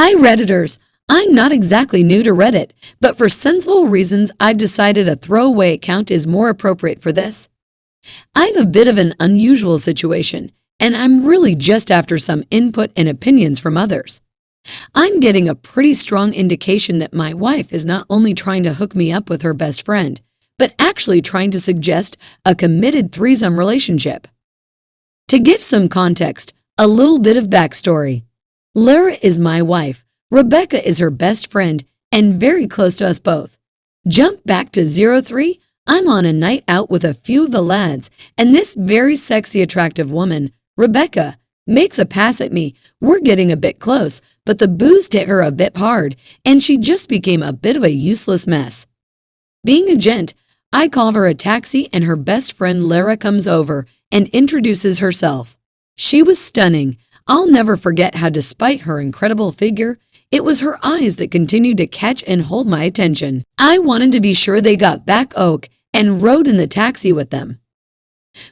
Hi Redditors! I'm not exactly new to Reddit, but for sensible reasons I've decided a throwaway account is more appropriate for this. I have a bit of an unusual situation, and I'm really just after some input and opinions from others. I'm getting a pretty strong indication that my wife is not only trying to hook me up with her best friend, but actually trying to suggest a committed threesome relationship. To give some context, a little bit of backstory. Lara is my wife, Rebecca is her best friend, and very close to us both. Jump back to 03, I'm on a night out with a few of the lads, and this very sexy, attractive woman, Rebecca, makes a pass at me. We're getting a bit close, but the booze hit her a bit hard, and she just became a bit of a useless mess. Being a gent, I call her a taxi, and her best friend Lara comes over and introduces herself. She was stunning. I'll never forget how, despite her incredible figure, it was her eyes that continued to catch and hold my attention. I wanted to be sure they got back Oak and rode in the taxi with them.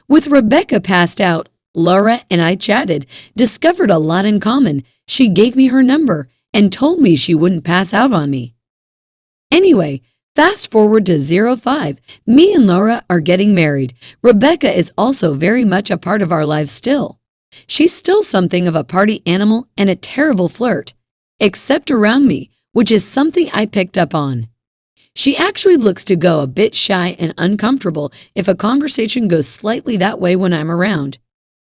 With Rebecca passed out, Laura and I chatted, discovered a lot in common. She gave me her number and told me she wouldn't pass out on me. Anyway, fast forward to 05. Me and Laura are getting married. Rebecca is also very much a part of our lives still. She's still something of a party animal and a terrible flirt, except around me, which is something I picked up on. She actually looks to go a bit shy and uncomfortable if a conversation goes slightly that way when I'm around.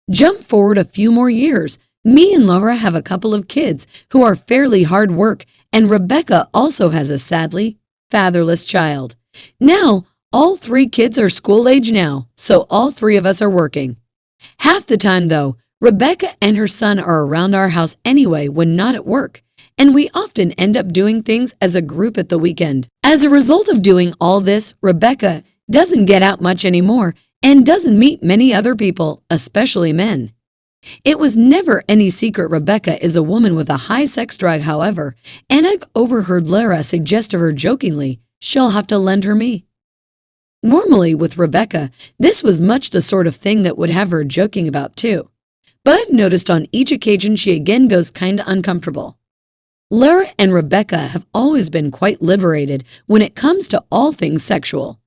Jump forward a few more years. Me and Laura have a couple of kids who are fairly hard work, and Rebecca also has a sadly fatherless child. Now, all three kids are school age now, so all three of us are working. Half the time though, Rebecca and her son are around our house anyway when not at work, and we often end up doing things as a group at the weekend. As a result of doing all this, Rebecca doesn't get out much anymore and doesn't meet many other people, especially men. It was never any secret Rebecca is a woman with a high sex drive, however, and I've overheard Lara suggest to her jokingly she'll have to lend her me. Normally with Rebecca, this was much the sort of thing that would have her joking about too. But I've noticed on each occasion she again goes kinda uncomfortable. Lara and Rebecca have always been quite liberated when it comes to all things sexual.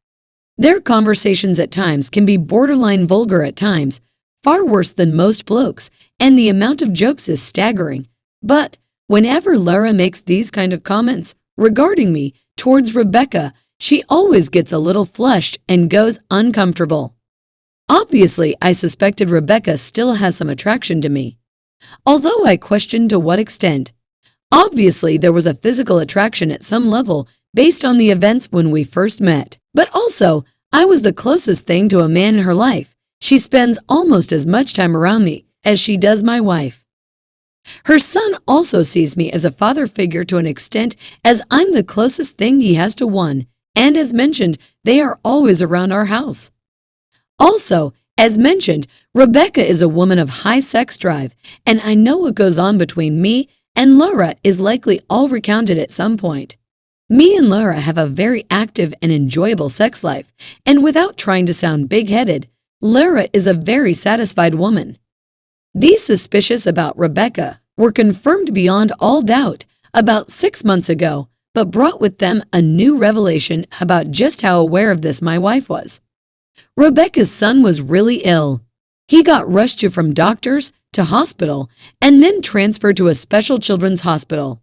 Their conversations at times can be borderline vulgar at times, far worse than most blokes, and the amount of jokes is staggering. But whenever Lara makes these kind of comments regarding me towards Rebecca, she always gets a little flushed and goes uncomfortable. Obviously, I suspected Rebecca still has some attraction to me, although I questioned to what extent. Obviously, there was a physical attraction at some level based on the events when we first met. But also, I was the closest thing to a man in her life. She spends almost as much time around me as she does my wife. Her son also sees me as a father figure to an extent, as I'm the closest thing he has to one, and as mentioned, they are always around our house. Also, as mentioned, Rebecca is a woman of high sex drive, and I know what goes on between me and Laura is likely all recounted at some point. Me and Laura have a very active and enjoyable sex life, and without trying to sound big-headed, Lara is a very satisfied woman. These suspicions about Rebecca were confirmed beyond all doubt about 6 months ago, but brought with them a new revelation about just how aware of this my wife was. Rebecca's son was really ill. He got rushed to from doctors to hospital and then transferred to a special children's hospital.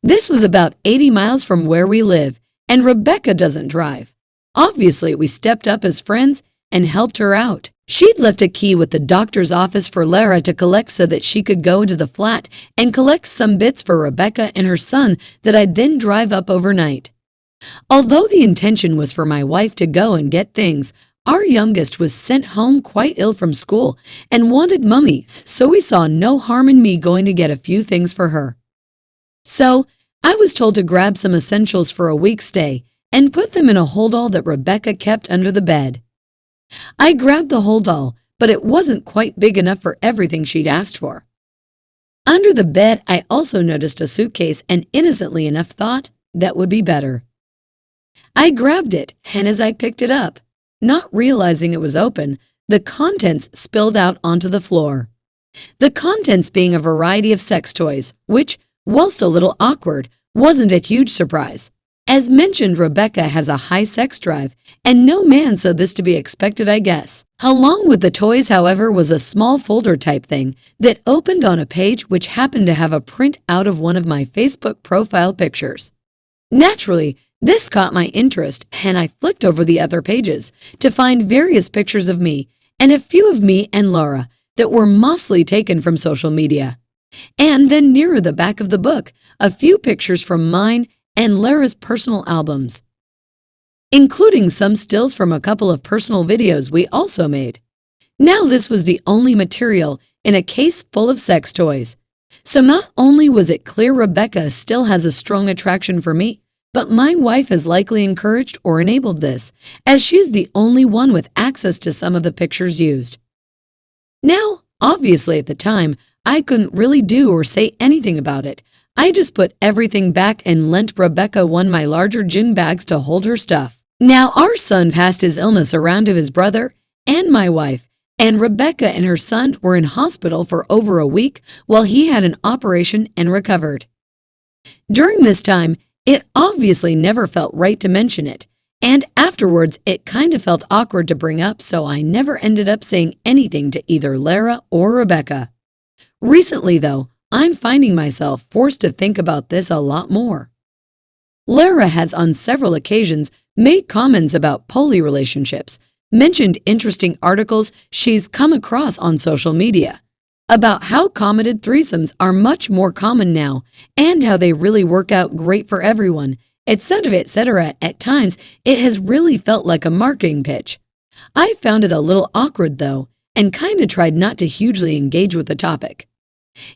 This was about 80 miles from where we live, and Rebecca doesn't drive. Obviously, we stepped up as friends and helped her out. She'd left a key with the doctor's office for Lara to collect so that she could go to the flat and collect some bits for Rebecca and her son that I'd then drive up overnight. Although the intention was for my wife to go and get things, our youngest was sent home quite ill from school and wanted mummies, so we saw no harm in me going to get a few things for her. So, I was told to grab some essentials for a week's stay and put them in a holdall that Rebecca kept under the bed. I grabbed the holdall, but it wasn't quite big enough for everything she'd asked for. Under the bed, I also noticed a suitcase and innocently enough thought that would be better. I grabbed it, and as I picked it up, not realizing it was open, the contents spilled out onto the floor. The contents being a variety of sex toys, which, whilst a little awkward, wasn't a huge surprise. As mentioned, Rebecca has a high sex drive, and no man saw this to be expected, I guess. Along with the toys, however, was a small folder type thing that opened on a page which happened to have a print out of one of my Facebook profile pictures. Naturally, this caught my interest, and I flicked over the other pages to find various pictures of me and a few of me and Laura that were mostly taken from social media. And then nearer the back of the book, a few pictures from mine and Lara's personal albums, including some stills from a couple of personal videos we also made. Now this was the only material in a case full of sex toys. So not only was it clear Rebecca still has a strong attraction for me, but my wife has likely encouraged or enabled this, as she is the only one with access to some of the pictures used. Now, obviously at the time, I couldn't really do or say anything about it. I just put everything back and lent Rebecca one of my larger gin bags to hold her stuff. Now our son passed his illness around to his brother and my wife, and Rebecca and her son were in hospital for over a week while he had an operation and recovered. During this time, it obviously never felt right to mention it, and afterwards it kind of felt awkward to bring up, so I never ended up saying anything to either Lara or Rebecca. Recently, though, I'm finding myself forced to think about this a lot more. Lara has on several occasions made comments about poly relationships, mentioned interesting articles she's come across on social media about how commented threesomes are much more common now and how they really work out great for everyone, etc., etc. At times, it has really felt like a marketing pitch. I found it a little awkward, though, and kind of tried not to hugely engage with the topic.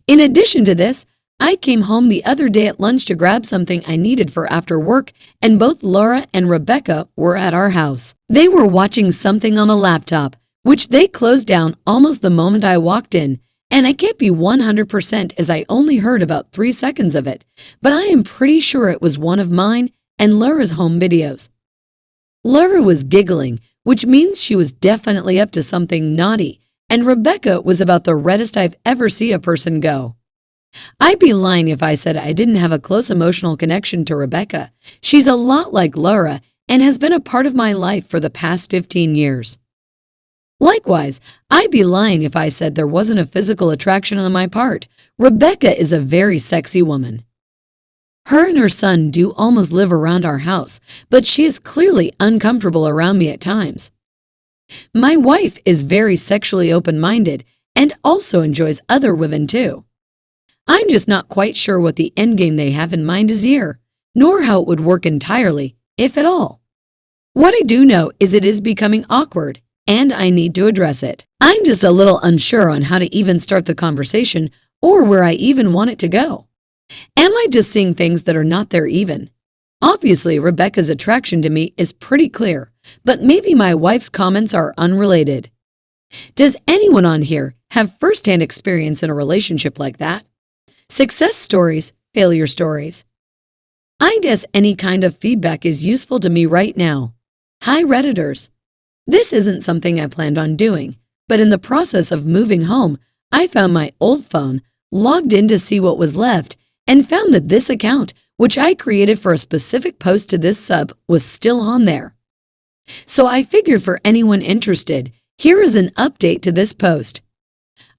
In addition to this, I came home the other day at lunch to grab something I needed for after work, and both Laura and Rebecca were at our house. They were watching something on the laptop, which they closed down almost the moment I walked in, and I can't be 100% as I only heard about 3 seconds of it, but I am pretty sure it was one of mine and Laura's home videos. Laura was giggling, which means she was definitely up to something naughty, and Rebecca was about the reddest I've ever seen a person go. I'd be lying if I said I didn't have a close emotional connection to Rebecca. She's a lot like Laura and has been a part of my life for the past 15 years. Likewise, I'd be lying if I said there wasn't a physical attraction on my part. Rebecca is a very sexy woman. Her and her son do almost live around our house, but she is clearly uncomfortable around me at times. My wife is very sexually open-minded and also enjoys other women too. I'm just not quite sure what the endgame they have in mind is here, nor how it would work entirely, if at all. What I do know is it is becoming awkward, and I need to address it. I'm just a little unsure on how to even start the conversation or where I even want it to go. Am I just seeing things that are not there even? Obviously, Rebecca's attraction to me is pretty clear, but maybe my wife's comments are unrelated. Does anyone on here have first-hand experience in a relationship like that? Success stories, failure stories. I guess any kind of feedback is useful to me right now. Hi, Redditors. This isn't something I planned on doing, but in the process of moving home, I found my old phone, logged in to see what was left, and found that this account, which I created for a specific post to this sub, was still on there. So I figured for anyone interested, here is an update to this post.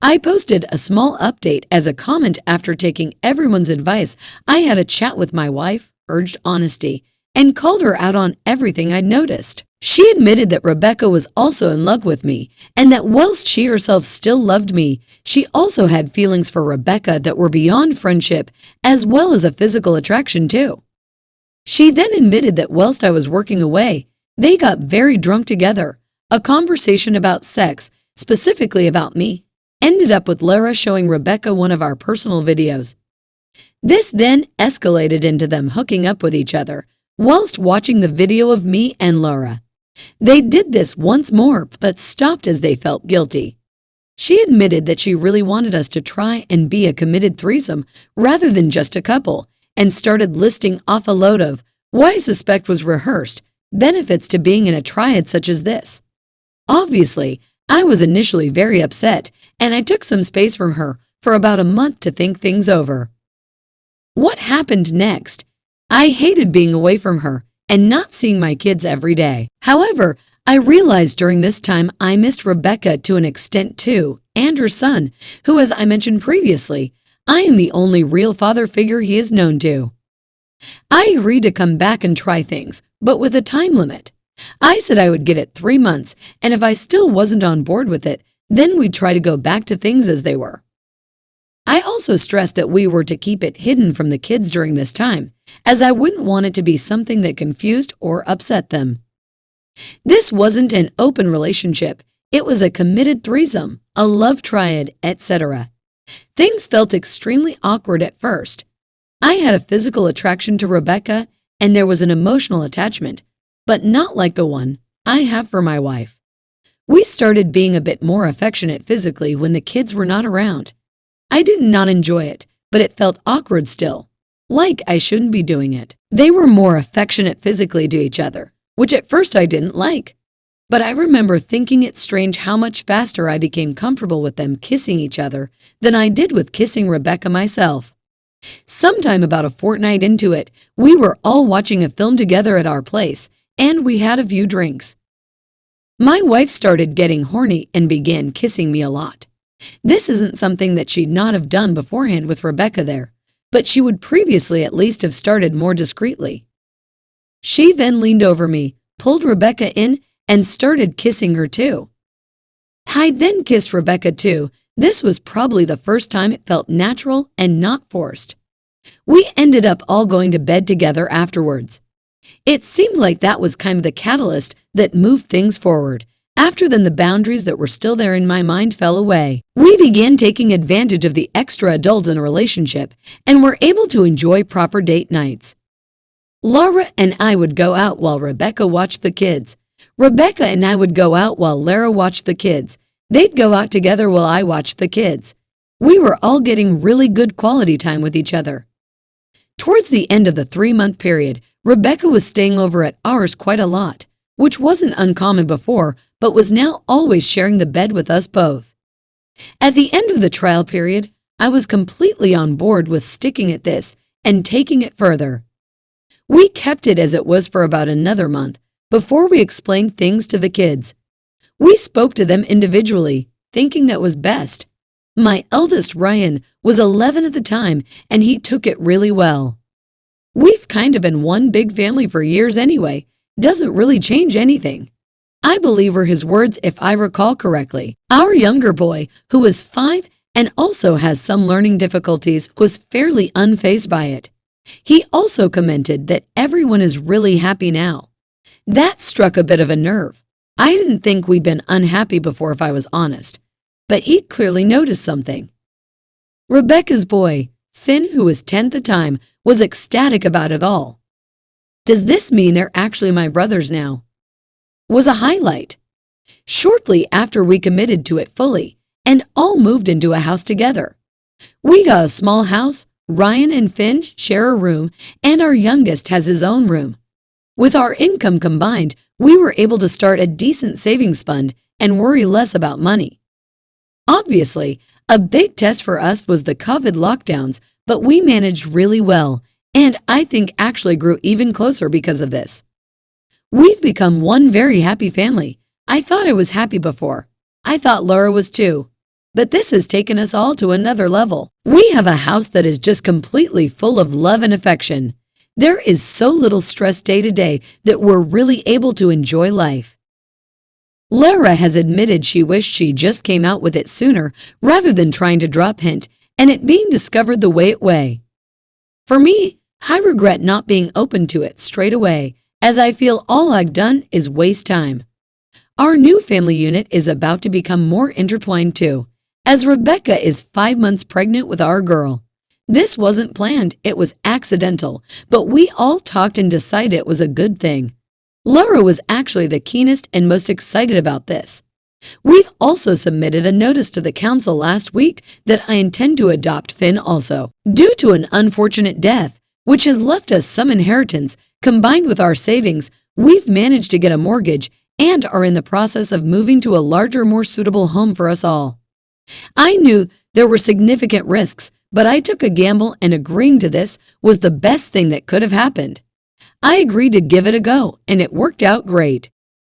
I posted a small update as a comment after taking everyone's advice. I had a chat with my wife, urged honesty, and called her out on everything I'd noticed. She admitted that Rebecca was also in love with me, and that whilst she herself still loved me, she also had feelings for Rebecca that were beyond friendship, as well as a physical attraction too. She then admitted that whilst I was working away, they got very drunk together. A conversation about sex, specifically about me, ended up with Lara showing Rebecca one of our personal videos. This then escalated into them hooking up with each other whilst watching the video of me and Lara. They did this once more, but stopped as they felt guilty. She admitted that she really wanted us to try and be a committed threesome rather than just a couple, and started listing off a load of what I suspect was rehearsed benefits to being in a triad such as this. Obviously, I was initially very upset, and I took some space from her for about a month to think things over. What happened next? I hated being away from her and not seeing my kids every day. However, I realized during this time I missed Rebecca to an extent too, and her son, who, as I mentioned previously, I am the only real father figure he is known to. I agreed to come back and try things, but with a time limit. I said I would give it 3 months, and if I still wasn't on board with it, then we'd try to go back to things as they were. I also stressed that we were to keep it hidden from the kids during this time, as I wouldn't want it to be something that confused or upset them. This wasn't an open relationship. It was a committed threesome, a love triad, etc. Things felt extremely awkward at first. I had a physical attraction to Rebecca, and there was an emotional attachment, but not like the one I have for my wife. We started being a bit more affectionate physically when the kids were not around. I did not enjoy it, but it felt awkward still, like I shouldn't be doing it. They were more affectionate physically to each other, which at first I didn't like. But I remember thinking it strange how much faster I became comfortable with them kissing each other than I did with kissing Rebecca myself. Sometime about a fortnight into it, we were all watching a film together at our place, and we had a few drinks. My wife started getting horny and began kissing me a lot. This isn't something that she'd not have done beforehand with Rebecca there, but she would previously at least have started more discreetly. She then leaned over me, pulled Rebecca in, and started kissing her too. I then kissed Rebecca too. This was probably the first time it felt natural and not forced. We ended up all going to bed together afterwards. It seemed like that was kind of the catalyst that moved things forward. After then, the boundaries that were still there in my mind fell away. We began taking advantage of the extra adult in a relationship and were able to enjoy proper date nights. Laura and I would go out while Rebecca watched the kids. Rebecca and I would go out while Lara watched the kids. They'd go out together while I watched the kids. We were all getting really good quality time with each other. Towards the end of the 3-month period, Rebecca was staying over at ours quite a lot, which wasn't uncommon before, but was now always sharing the bed with us both. At the end of the trial period, I was completely on board with sticking at this and taking it further. We kept it as it was for about another month before we explained things to the kids. We spoke to them individually, thinking that was best. My eldest, Ryan, was 11 at the time, and he took it really well. We've kind of been one big family for years anyway. Doesn't really change anything. I believe were his words if I recall correctly. Our younger boy, who is 5 and also has some learning difficulties, was fairly unfazed by it. He also commented that everyone is really happy now. That struck a bit of a nerve. I didn't think we'd been unhappy before, if I was honest, but he clearly noticed something. Rebecca's boy, Finn, who was 10 at the time, was ecstatic about it all. Does this mean they're actually my brothers now? Was a highlight. Shortly after, we committed to it fully and all moved into a house together. We got a small house. Ryan and Finn share a room, and our youngest has his own room. With our income combined, we were able to start a decent savings fund and worry less about money. Obviously, a big test for us was the COVID lockdowns, but we managed really well, and I think actually grew even closer because of this. We've become one very happy family. I thought I was happy before. I thought Laura was too. But this has taken us all to another level. We have a house that is just completely full of love and affection. There is so little stress day to day that we're really able to enjoy life. Lara has admitted she wished she just came out with it sooner rather than trying to drop hint and it being discovered the way it way. For me, I regret not being open to it straight away, as I feel all I've done is waste time. Our new family unit is about to become more intertwined too, as Rebecca is 5 months pregnant with our girl. This wasn't planned, it was accidental, but we all talked and decided it was a good thing. Laura was actually the keenest and most excited about this. We've also submitted a notice to the council last week that I intend to adopt Finn also. Due to an unfortunate death, which has left us some inheritance, combined with our savings, we've managed to get a mortgage and are in the process of moving to a larger, more suitable home for us all. I knew there were significant risks, But I took a gamble, and agreeing to this was the best thing that could have happened. I agreed to give it a go, and it worked out great.